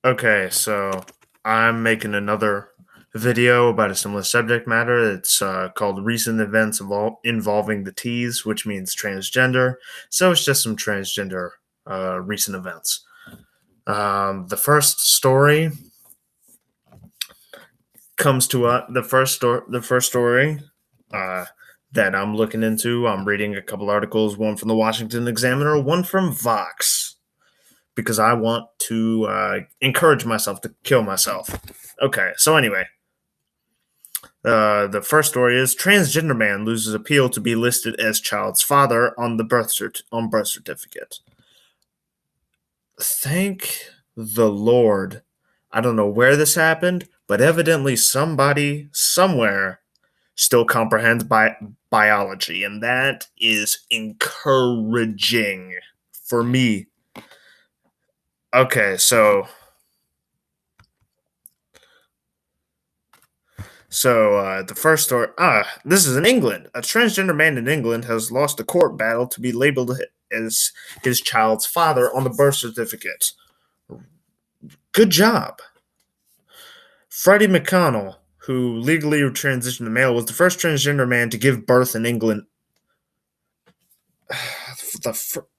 Okay, so I'm making another video about a similar subject matter. It's called Recent Events Involving the T's, which means transgender. So it's just some transgender recent events. The first story comes to the first story uh, that I'm looking into. I'm reading a couple articles, one from the Washington Examiner, one from Vox, because I want to encourage myself to kill myself. Okay, so anyway, the first story is transgender man loses appeal to be listed as child's father on the birth certificate. Thank the Lord. I don't know where this happened, but evidently somebody somewhere still comprehends biology, and that is encouraging for me. Okay, so the first story. This is in England. A transgender man in England has lost a court battle to be labeled as his child's father on the birth certificate. Good job. Freddie McConnell, who legally transitioned to male, was the first transgender man to give birth in England.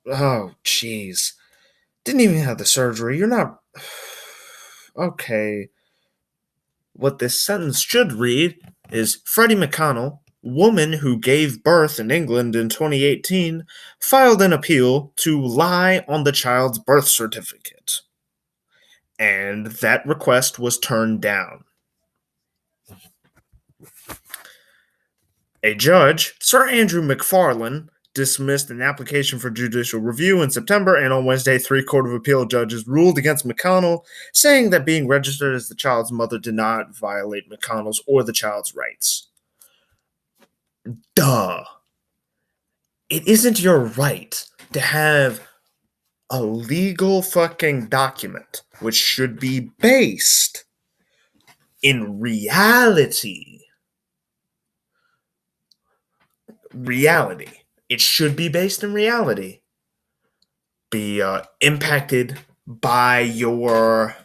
Oh, jeez. Didn't even have the surgery. You're not. Okay. What this sentence should read is Freddie McConnell, woman who gave birth in England in 2018, filed an appeal to lie on the child's birth certificate. And that request was turned down. A judge, Sir Andrew McFarlane, dismissed an application for judicial review in September, and on Wednesday, 3 Court of Appeal judges ruled against McConnell, saying that being registered as the child's mother did not violate McConnell's or the child's rights. Duh. It isn't your right to have a legal fucking document which should be based in reality. It should be based in reality. Be impacted by your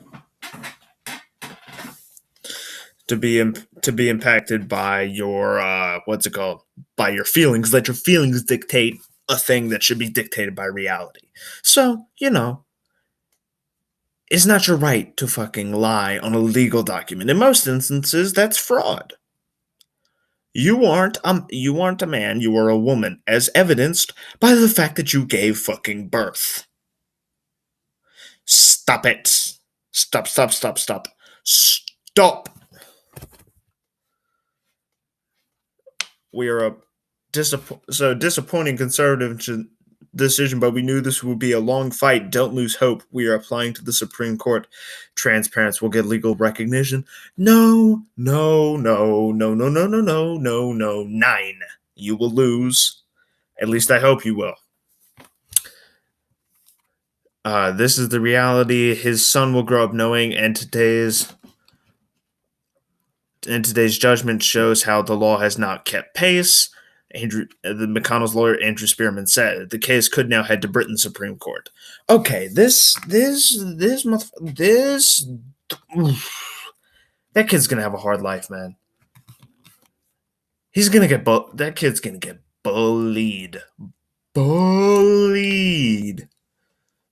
to be impacted by your what's it called, by your feelings. Let your feelings dictate a thing that should be dictated by reality. So it's not your right to fucking lie on a legal document. In most instances, that's fraud. You aren't a man, you are a woman, as evidenced by the fact that you gave fucking birth. Stop it. Stop. Stop. We are a disappointing conservative decision, but we knew this would be a long fight. Don't lose hope. We are applying to the Supreme Court. Transparents will get legal recognition. No. 9. You will lose. At least I hope you will. This is the reality his son will grow up knowing, and today's judgment shows how the law has not kept pace. The McConnell's lawyer Andrew Spearman said the case could now head to Britain's Supreme Court. Okay, that kid's gonna have a hard life, man. He's gonna get that kid's gonna get bullied,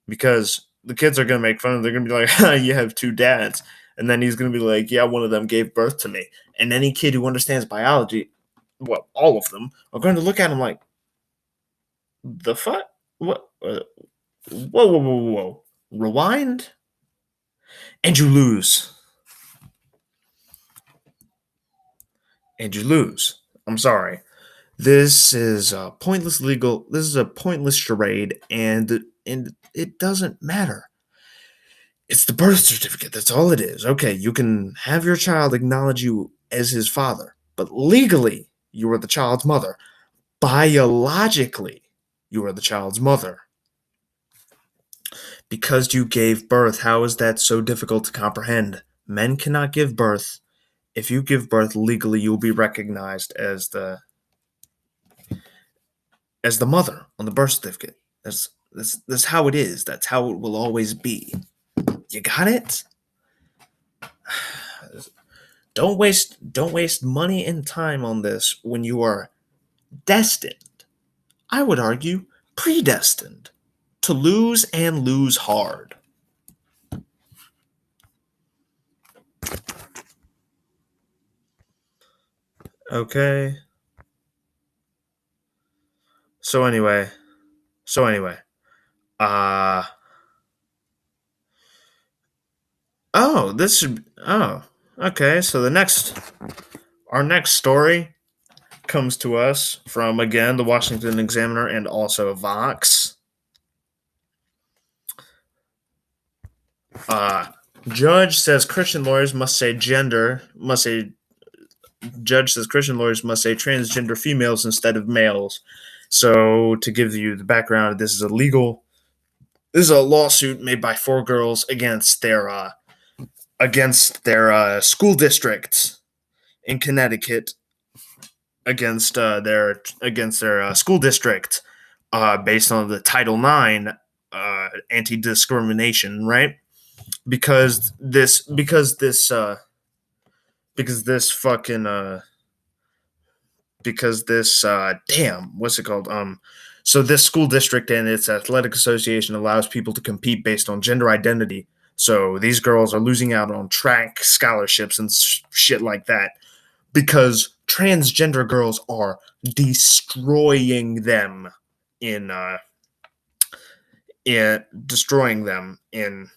because the kids are gonna make fun of. They're gonna be like, "You have 2 dads," and then he's gonna be like, "Yeah, one of them gave birth to me." And any kid who understands biology, well, all of them are going to look at him like, "The fuck? What? Whoa! Rewind, and you lose. I'm sorry. This is a pointless charade, and it doesn't matter. It's the birth certificate. That's all it is. Okay, you can have your child acknowledge you as his father, but legally, you are the child's mother. Biologically, you are the child's mother. Because you gave birth, how is that so difficult to comprehend? Men cannot give birth. If you give birth legally, you will be recognized as the mother on the birth certificate. That's how it is. That's how it will always be. You got it? Don't waste money and time on this when you are destined, I would argue, predestined to lose and lose hard. Okay. So anyway, so anyway, uh oh, this should okay, so our next story comes to us from again the Washington Examiner and also Vox. Uh Judge says Christian lawyers must say judge says Christian lawyers must say transgender females instead of males. So to give you the background, this is a lawsuit made by four girls against their school districts in Connecticut against their school district based on the Title IX anti discrimination, right? Because this fucking because this damn what's it called so this school district and its athletic association allows people to compete based on gender identity. So these girls are losing out on track scholarships and shit like that because transgender girls are destroying them in destroying them in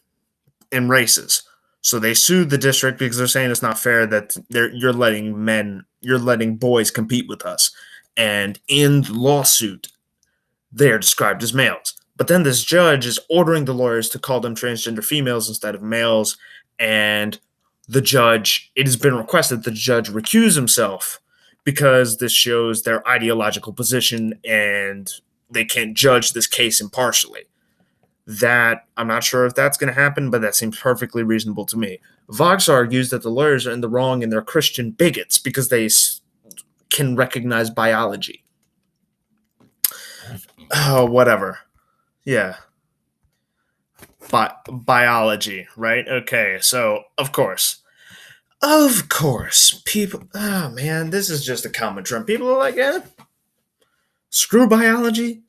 races. So they sued the district because they're saying it's not fair that you're letting boys compete with us. And in the lawsuit, they are described as males. But then this judge is ordering the lawyers to call them transgender females instead of males. And it has been requested that the judge recuse himself because this shows their ideological position and they can't judge this case impartially. That I'm not sure if that's going to happen, but that seems perfectly reasonable to me. Vox argues that the lawyers are in the wrong and they're Christian bigots because they can recognize biology. Oh, whatever. Yeah. Biology, right? Okay, so of course, people. Oh man, this is just a common trend. People are like, screw biology.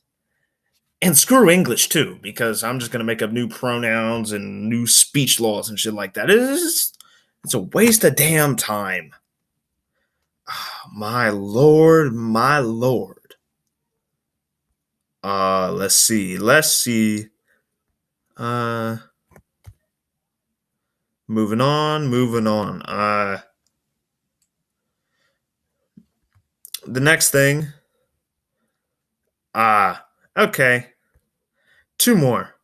And screw English too, because I'm just gonna make up new pronouns and new speech laws and shit like that. It's a waste of damn time. Oh, my lord, my lord. Let's see. Uh, moving on. The next thing. Okay. Two more.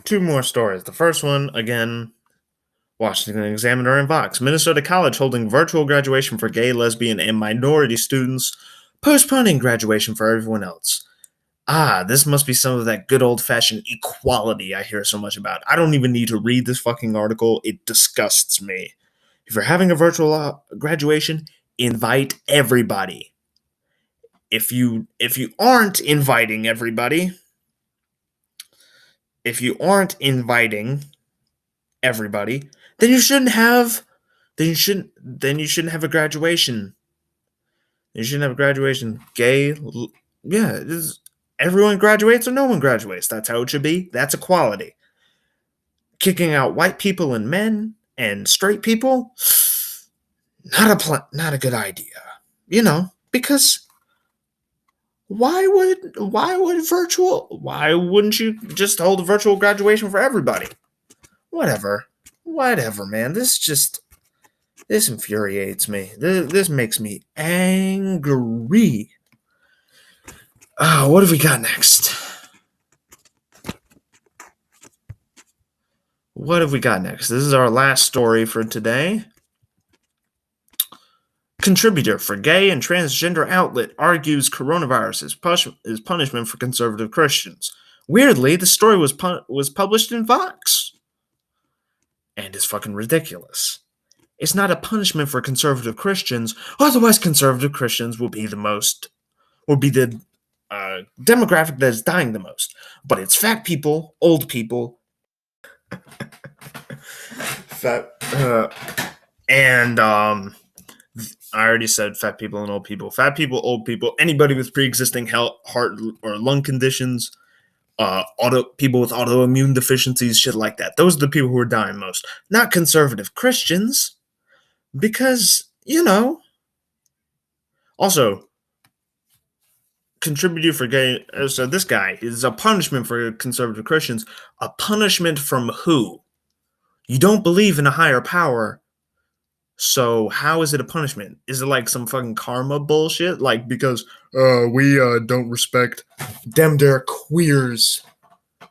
Two more stories. The first one, again, Washington Examiner and Vox. Minnesota College holding virtual graduation for gay, lesbian, and minority students, postponing graduation for everyone else. This must be some of that good old-fashioned equality I hear so much about. I don't even need to read this fucking article. It disgusts me. If you're having a virtual graduation, invite everybody. If you aren't inviting everybody, then you shouldn't have then you shouldn't have a graduation. You shouldn't have a graduation. Gay, yeah, everyone graduates or no one graduates. That's how it should be. That's equality. Kicking out white people and men and straight people, not a good idea. Because why wouldn't you just hold a virtual graduation for everybody? Whatever, man. This infuriates me. This makes me angry. What have we got next? This is our last story for today. Contributor for gay and transgender outlet argues coronavirus is punishment for conservative Christians. Weirdly, the story was published in Vox. And it's fucking ridiculous. It's not a punishment for conservative Christians, otherwise conservative Christians will be the demographic that is dying the most. But it's fat people, old people, Fat, and I already said fat people and old people. Fat people, old people, anybody with pre-existing health, heart or lung conditions, people with autoimmune deficiencies, shit like that. Those are the people who are dying most. Not conservative Christians, because Also, contributor for gay. So this guy is a punishment for conservative Christians. A punishment from who? You don't believe in a higher power. So how is it a punishment? Is it like some fucking karma bullshit? Like because we don't respect them they're queers,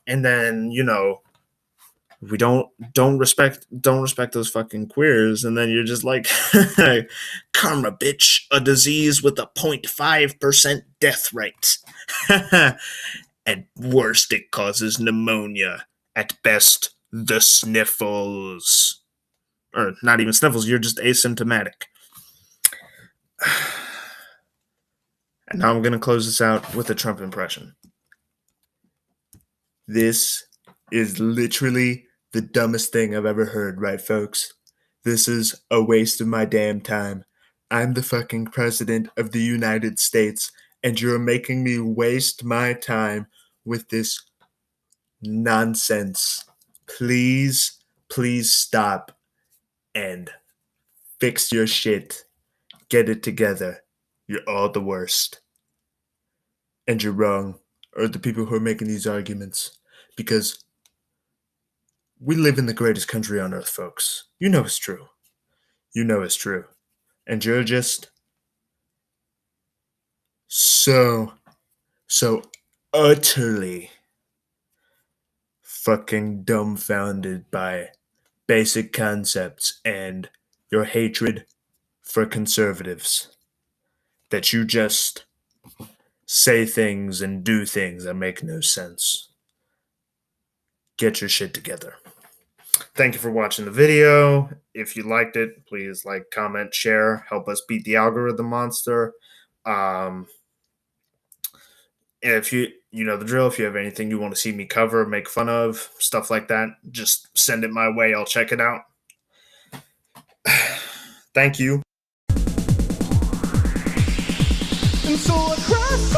and then we don't respect those fucking queers, and then you're just like karma, bitch, a disease with a 0.5% death rate. At worst, it causes pneumonia. At best, the sniffles. Or not even sniffles, you're just asymptomatic. And now I'm going to close this out with a Trump impression. This is literally the dumbest thing I've ever heard, right, folks? This is a waste of my damn time. I'm the fucking president of the United States, and you're making me waste my time with this nonsense. Please, please stop and fix your shit. Get it together. You're all the worst. And you're wrong, or the people who are making these arguments, because we live in the greatest country on earth, folks. You know it's true. You know it's true. And you're just so utterly fucking dumbfounded by basic concepts and your hatred for conservatives that you just say things and do things that make no sense. Get your shit together. Thank you for watching the video. If you liked it, please like, comment, share. Help us beat the algorithm monster. If you know the drill, if you have anything you want to see me cover, make fun of, stuff like that, just send it my way. I'll check it out. Thank you. And so across